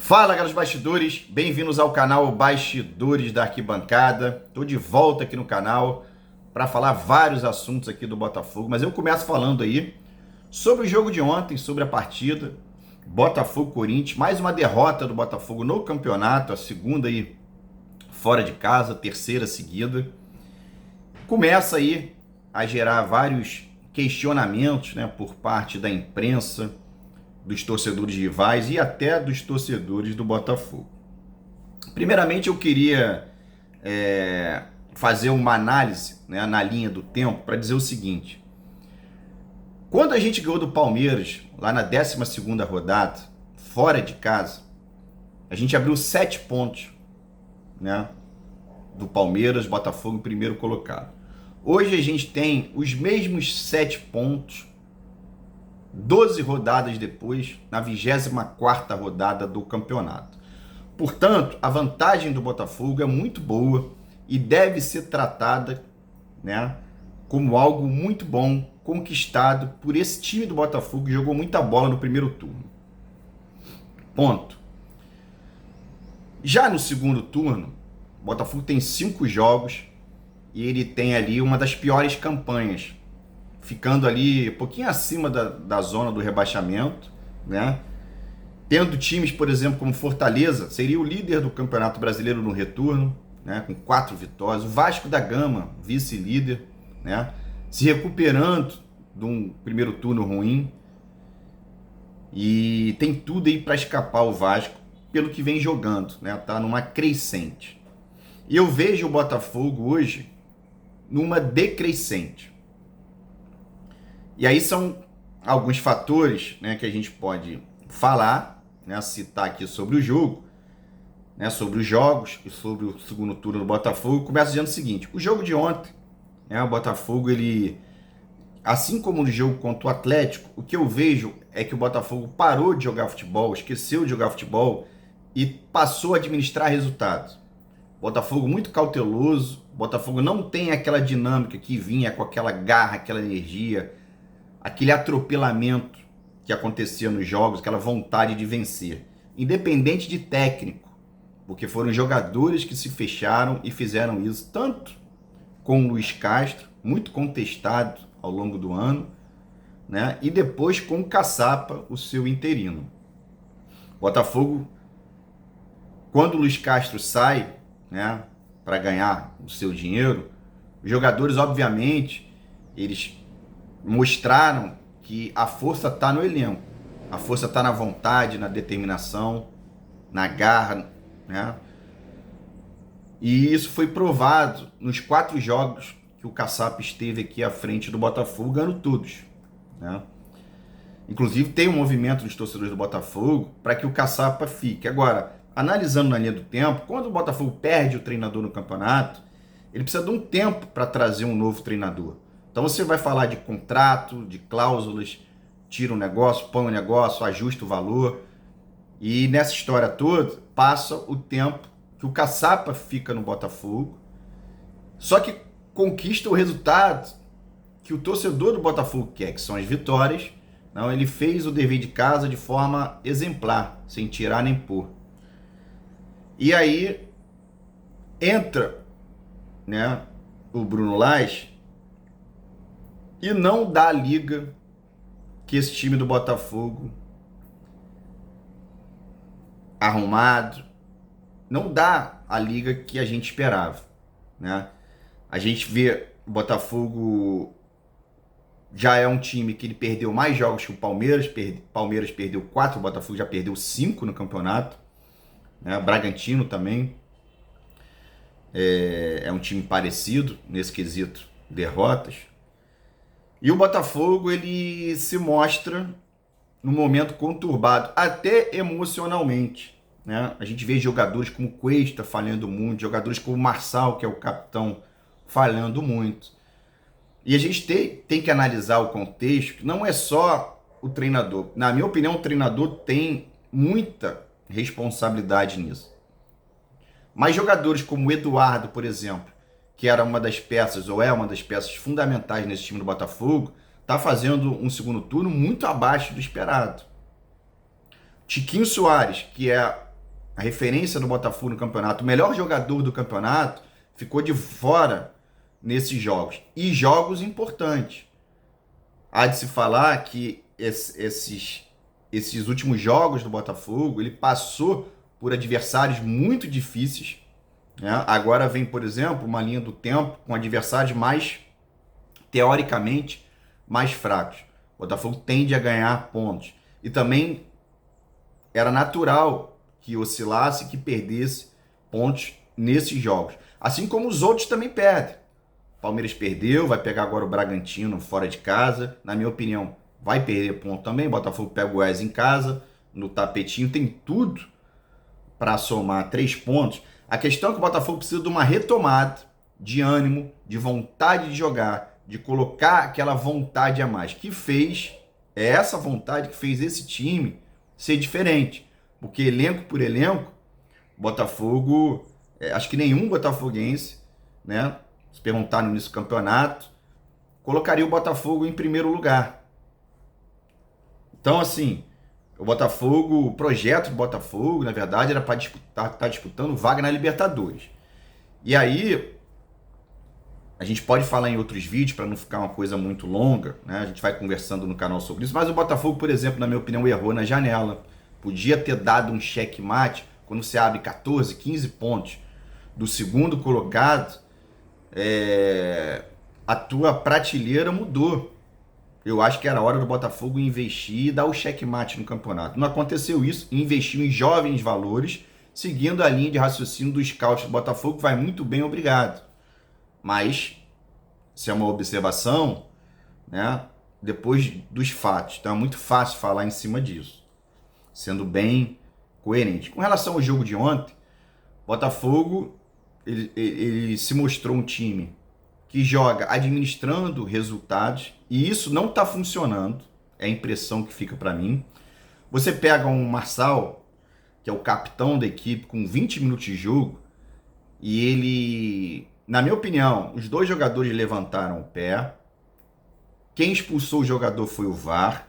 Fala, galera dos bastidores, bem-vindos ao canal Bastidores da Arquibancada. Estou de volta aqui no canal para falar vários assuntos aqui do Botafogo, mas eu começo falando aí sobre o jogo de ontem, sobre a partida Botafogo-Corinthians, mais uma derrota do Botafogo no campeonato, a segunda aí fora de casa, terceira seguida. Começa aí a gerar vários questionamentos, né, por parte da imprensa, dos torcedores rivais e até dos torcedores do Botafogo. Primeiramente, eu queria fazer uma análise, né, na linha do tempo para dizer o seguinte: quando a gente ganhou do Palmeiras, lá na 12ª rodada, fora de casa, a gente abriu 7 pontos, né, do Palmeiras, Botafogo em primeiro colocado. Hoje a gente tem os mesmos 7 pontos, 12 rodadas depois, na 24ª rodada do campeonato. Portanto, a vantagem do Botafogo é muito boa e deve ser tratada, né, como algo muito bom, conquistado por esse time do Botafogo que jogou muita bola no primeiro turno. Ponto. Já no segundo turno, o Botafogo tem 5 jogos e ele tem ali uma das piores campanhas, ficando ali um pouquinho acima da zona do rebaixamento, né? Tendo times, por exemplo, como Fortaleza, seria o líder do Campeonato Brasileiro no retorno, né, com 4 vitórias. O Vasco da Gama, vice-líder, né, se recuperando de um primeiro turno ruim. E tem tudo aí para escapar o Vasco, pelo que vem jogando, né? Tá numa crescente. E eu vejo o Botafogo hoje numa decrescente. E aí são alguns fatores, né, que a gente pode falar, né, citar aqui sobre o jogo, né, sobre os jogos e sobre o segundo turno do Botafogo. Começa dizendo o seguinte: o jogo de ontem, né, o Botafogo, ele, assim como no jogo contra o Atlético, o que eu vejo é que o Botafogo parou de jogar futebol, esqueceu de jogar futebol e passou a administrar resultados. Botafogo muito cauteloso, Botafogo não tem aquela dinâmica que vinha com aquela garra, aquela energia, aquele atropelamento que acontecia nos jogos, aquela vontade de vencer, independente de técnico, porque foram jogadores que se fecharam e fizeram isso, tanto com o Luiz Castro, muito contestado ao longo do ano, né, e depois com o Caçapa, o seu interino. Botafogo, quando o Luiz Castro sai, né, para ganhar o seu dinheiro, os jogadores, obviamente, eles mostraram que a força está no elenco, a força está na vontade, na determinação, na garra, né? E isso foi provado nos 4 jogos que o Caçapa esteve aqui à frente do Botafogo, ganhando todos, né? Inclusive tem um movimento dos torcedores do Botafogo para que o Caçapa fique. Agora, analisando na linha do tempo, quando o Botafogo perde o treinador no campeonato, ele precisa de um tempo para trazer um novo treinador. Então você vai falar de contrato, de cláusulas, tira um negócio, põe um negócio, ajusta o valor. E nessa história toda, passa o tempo que o Caçapa fica no Botafogo, só que conquista o resultado que o torcedor do Botafogo quer, que são as vitórias. Não, ele fez o dever de casa de forma exemplar, sem tirar nem pôr. E aí entra, né, o Bruno Lage e não dá a liga que esse time do Botafogo arrumado, não dá a liga que a gente esperava, né? A gente vê o Botafogo já é um time que ele perdeu mais jogos que o Palmeiras. Palmeiras perdeu 4, o Botafogo já perdeu 5 no campeonato, né? Bragantino também é um time parecido nesse quesito, derrotas. E o Botafogo, ele se mostra num momento conturbado, até emocionalmente, né? A gente vê jogadores como Cuesta falhando muito, jogadores como Marçal, que é o capitão, falhando muito. E a gente tem que analisar o contexto, que não é só o treinador. Na minha opinião, o treinador tem muita responsabilidade nisso. Mas jogadores como o Eduardo, por exemplo, que era uma das peças, ou é uma das peças fundamentais nesse time do Botafogo, está fazendo um segundo turno muito abaixo do esperado. Tiquinho Soares, que é a referência do Botafogo no campeonato, o melhor jogador do campeonato, ficou de fora nesses jogos. E jogos importantes. Há de se falar que esses últimos jogos do Botafogo, ele passou por adversários muito difíceis, né? Agora vem, por exemplo, uma linha do tempo com adversários mais, teoricamente, mais fracos. O Botafogo tende a ganhar pontos. E também era natural que oscilasse, que perdesse pontos nesses jogos. Assim como os outros também perdem. Palmeiras perdeu, vai pegar agora o Bragantino fora de casa. Na minha opinião, vai perder ponto também. Botafogo pega o Goiás em casa, no tapetinho. Tem tudo para somar 3 pontos. A questão é que o Botafogo precisa de uma retomada de ânimo, de vontade de jogar, de colocar aquela vontade a mais. É essa vontade que fez esse time ser diferente. Porque elenco por elenco, Botafogo, acho que nenhum botafoguense, né, se perguntar no início do campeonato, colocaria o Botafogo em primeiro lugar. Então, assim, o projeto do Botafogo, na verdade, era para estar disputando vaga na Libertadores. E aí, a gente pode falar em outros vídeos para não ficar uma coisa muito longa, né? A gente vai conversando no canal sobre isso. Mas o Botafogo, por exemplo, na minha opinião, errou na janela. Podia ter dado um checkmate quando você abre 14, 15 pontos do segundo colocado. A tua prateleira mudou. Eu acho que era hora do Botafogo investir e dar o checkmate no campeonato. Não aconteceu isso, investiu em jovens valores, seguindo a linha de raciocínio do scout do Botafogo, que vai muito bem, obrigado. Mas, se é uma observação, né, depois dos fatos, então é muito fácil falar em cima disso, sendo bem coerente. Com relação ao jogo de ontem, Botafogo ele se mostrou um time que joga administrando resultados, e isso não está funcionando, é a impressão que fica para mim. Você pega um Marçal, que é o capitão da equipe, com 20 minutos de jogo, e ele, na minha opinião, os 2 jogadores levantaram o pé, quem expulsou o jogador foi o VAR,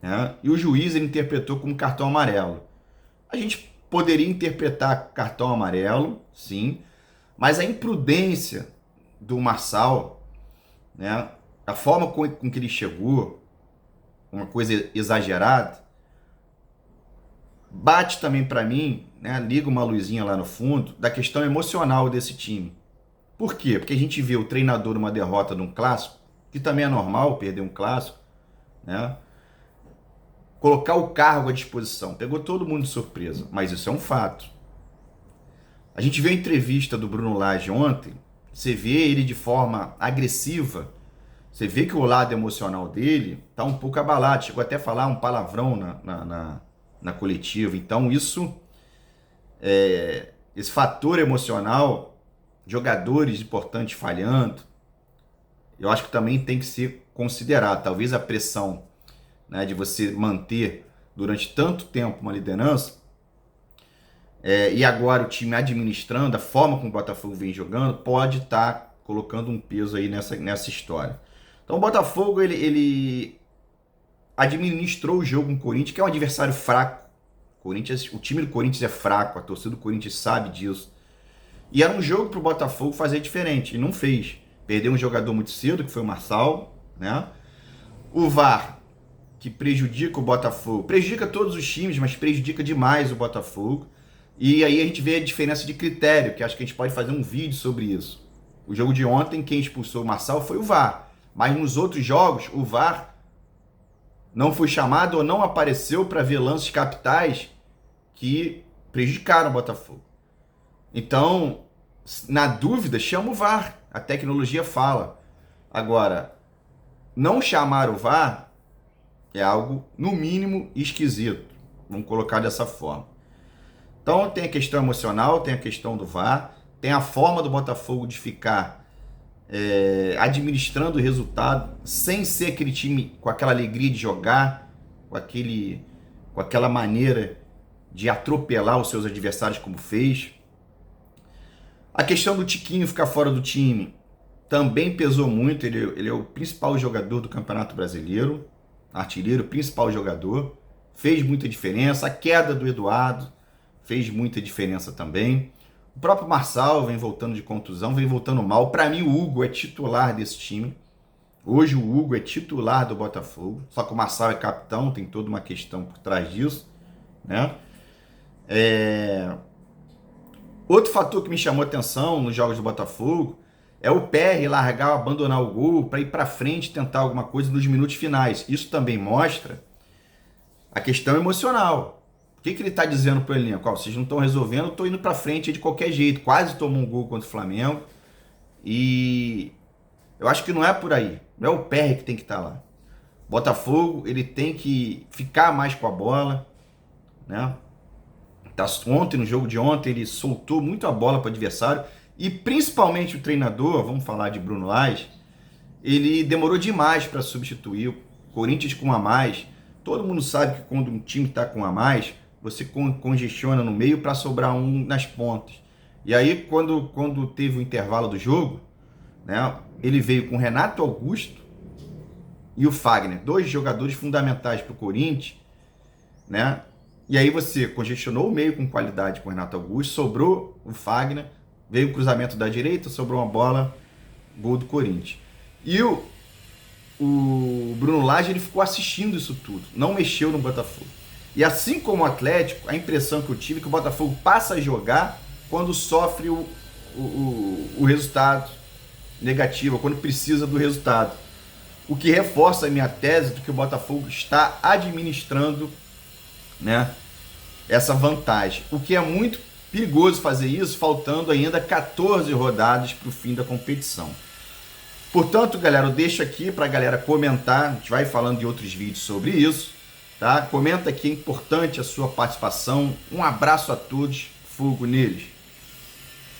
né? E o juiz ele interpretou como cartão amarelo. A gente poderia interpretar cartão amarelo, sim, mas a imprudência do Marçal, né, a forma com que ele chegou, uma coisa exagerada, bate também para mim, né, liga uma luzinha lá no fundo, da questão emocional desse time. Por quê? Porque a gente vê o treinador numa derrota num clássico, que também é normal perder um clássico, né, colocar o cargo à disposição. Pegou todo mundo de surpresa, mas isso é um fato. A gente viu a entrevista do Bruno Lage ontem, você vê ele de forma agressiva, você vê que o lado emocional dele está um pouco abalado, chegou até a falar um palavrão na coletiva. Então isso, esse fator emocional, jogadores importantes falhando, eu acho que também tem que ser considerado. Talvez a pressão, né, de você manter durante tanto tempo uma liderança, e agora o time administrando, a forma como o Botafogo vem jogando, pode estar colocando um peso aí nessa história. Então o Botafogo, ele administrou o jogo com o Corinthians, que é um adversário fraco. O time do Corinthians é fraco, a torcida do Corinthians sabe disso. E era um jogo para o Botafogo fazer diferente, e não fez. Perdeu um jogador muito cedo, que foi o Marçal, né? O VAR, que prejudica o Botafogo, prejudica todos os times, mas prejudica demais o Botafogo. E aí a gente vê a diferença de critério, que acho que a gente pode fazer um vídeo sobre isso. O jogo de ontem, quem expulsou o Marçal foi o VAR. Mas nos outros jogos, o VAR não foi chamado ou não apareceu para ver lances capitais que prejudicaram o Botafogo. Então, na dúvida, chama o VAR. A tecnologia fala. Agora, não chamar o VAR é algo, no mínimo, esquisito. Vamos colocar dessa forma. Então tem a questão emocional, tem a questão do VAR, tem a forma do Botafogo de ficar administrando o resultado, sem ser aquele time com aquela alegria de jogar, com aquela maneira de atropelar os seus adversários como fez. A questão do Tiquinho ficar fora do time também pesou muito, ele é o principal jogador do Campeonato Brasileiro, artilheiro, principal jogador, fez muita diferença. A queda do Eduardo fez muita diferença também. O próprio Marçal vem voltando de contusão, vem voltando mal. Para mim, o Hugo é titular desse time. Hoje o Hugo é titular do Botafogo, só que o Marçal é capitão, tem toda uma questão por trás disso, né? Outro fator que me chamou a atenção nos jogos do Botafogo é o PR largar, abandonar o gol para ir para frente, tentar alguma coisa nos minutos finais. Isso também mostra a questão emocional. O que ele está dizendo para o elenco? Vocês não estão resolvendo, eu estou indo para frente de qualquer jeito. Quase tomou um gol contra o Flamengo e eu acho que não é por aí. Não é o PR que tem que estar lá. O Botafogo, ele tem que ficar mais com a bola, né? Ontem, no jogo de ontem, ele soltou muito a bola para o adversário e principalmente o treinador, vamos falar de Bruno Lage, ele demorou demais para substituir. O Corinthians com um a mais. Todo mundo sabe que quando um time está com um a mais, você congestiona no meio para sobrar um nas pontas. E aí, quando teve o intervalo do jogo, né, ele veio com o Renato Augusto e o Fagner, dois jogadores fundamentais para o Corinthians, né? E aí você congestionou o meio com qualidade com o Renato Augusto, sobrou o Fagner, veio o cruzamento da direita, sobrou uma bola, gol do Corinthians. E o Bruno Lage, ele ficou assistindo isso tudo, não mexeu no Botafogo. E assim como o Atlético, a impressão que eu tive é que o Botafogo passa a jogar quando sofre o resultado negativo, quando precisa do resultado. O que reforça a minha tese de que o Botafogo está administrando, né, essa vantagem. O que é muito perigoso fazer isso, faltando ainda 14 rodadas para o fim da competição. Portanto, galera, eu deixo aqui para a galera comentar, a gente vai falando de outros vídeos sobre isso, tá? Comenta aqui, é importante a sua participação. Um abraço a todos, fogo neles.